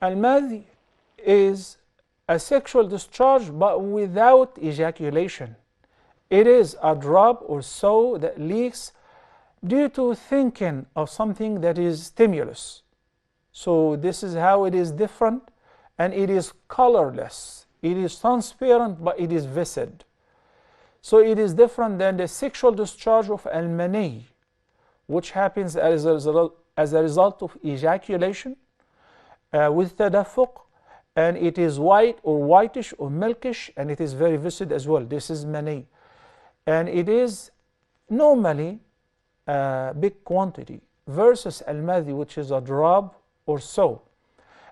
Al-Mazi is a sexual discharge but without ejaculation. It is a drop or so that leaks due to thinking of something that is stimulus. So this is how it is different, and it is colorless. It is transparent, but it is viscid. So it is different than the sexual discharge of al-mani, which happens as a result of ejaculation with tadaffuq, and it is white or whitish or milkish, and it is very viscid as well. This is mani, and it is normally a big quantity versus al-madhi, which is a drop or so,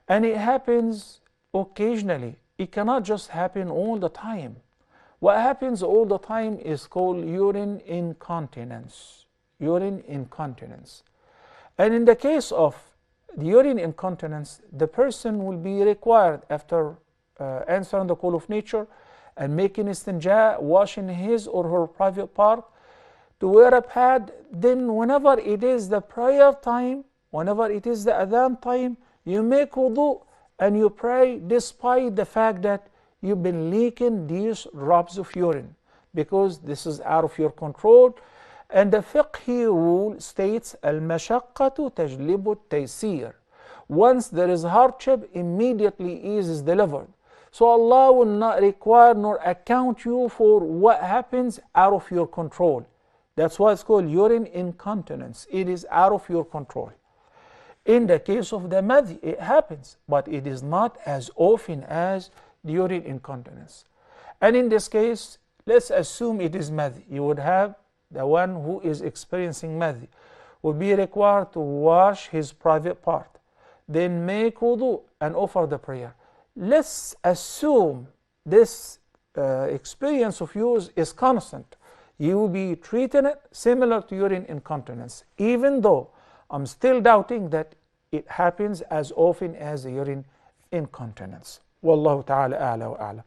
and it happens occasionally. It cannot just happen all the time. What happens all the time is called urine incontinence. Urine incontinence. And in the case of the urine incontinence, the person will be required, after answering the call of nature and making istinja, washing his or her private part, to wear a pad. Then whenever it is the prayer time, whenever it is the adhan time, you make wudu and you pray despite the fact that you've been leaking these drops of urine, because this is out of your control. And the fiqhi rule states, al-mashaqqatu tajlibu at-taysir. Once there is hardship, immediately ease is delivered. So Allah will not require nor account you for what happens out of your control. That's why it's called urine incontinence. It is out of your control. In the case of the madhi, it happens, but it is not as often as the urine incontinence. And in this case, let's assume it is madhi. You would have the one who is experiencing madhi would be required to wash his private part, then make wudu and offer the prayer. Let's assume this experience of yours is constant. You will be treating it similar to urine incontinence, even though I'm still doubting that it happens as often as the urine incontinence. Wallahu ta'ala a'la wa a'la.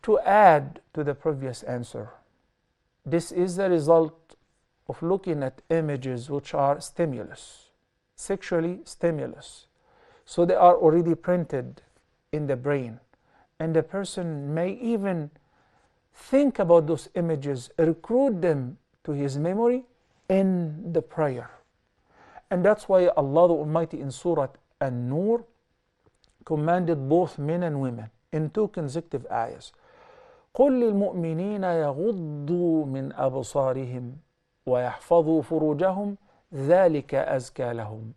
To add to the previous answer, this is the result of looking at images which are stimulus, sexually stimulus. So they are already printed in the brain, and the person may even think about those images, recruit them to his memory in the prayer. And that's why Allah the Almighty in Surah An-Nur commanded both men and women in 2 consecutive ayahs. قُلْ لِلْمُؤْمِنِينَ يَغُضُّوا مِنْ أَبْصَارِهِمْ وَيَحْفَظُوا فُرُوجَهُمْ ذَلِكَ أَزْكَى لَهُمْ.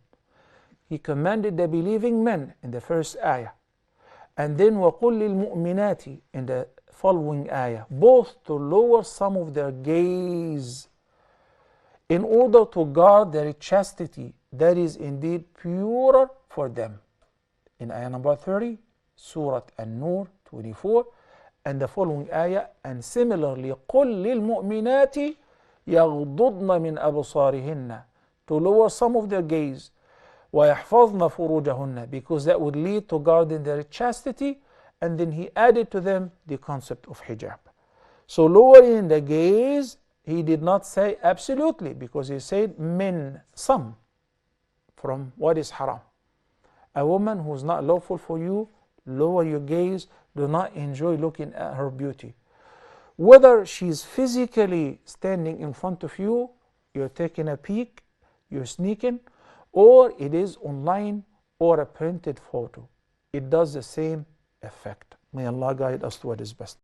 He commanded the believing men in the first ayah, and then وَقُلْ لِلْمُؤْمِنَاتِ in the following ayah, both to lower some of their gaze in order to guard their chastity that is indeed purer for them. In ayah number 30, Surah An-Nur 24, and the following ayah, and similarly, قُلْ لِلْمُؤْمِنَاتِ يَغْضُضْنَ مِنْ أَبْصَارِهِنَّ, to lower some of their gaze, وَيَحْفَظْنَ فُرُوجَهُنَّ, because that would lead to guarding their chastity. And then he added to them the concept of hijab. So lowering the gaze, he did not say absolutely, because he said min, some, from what is haram. A woman who is not lawful for you, lower your gaze, do not enjoy looking at her beauty. Whether she's physically standing in front of you, you're taking a peek, you're sneaking, or it is online or a printed photo, it does the same effect. May Allah guide us to what is best.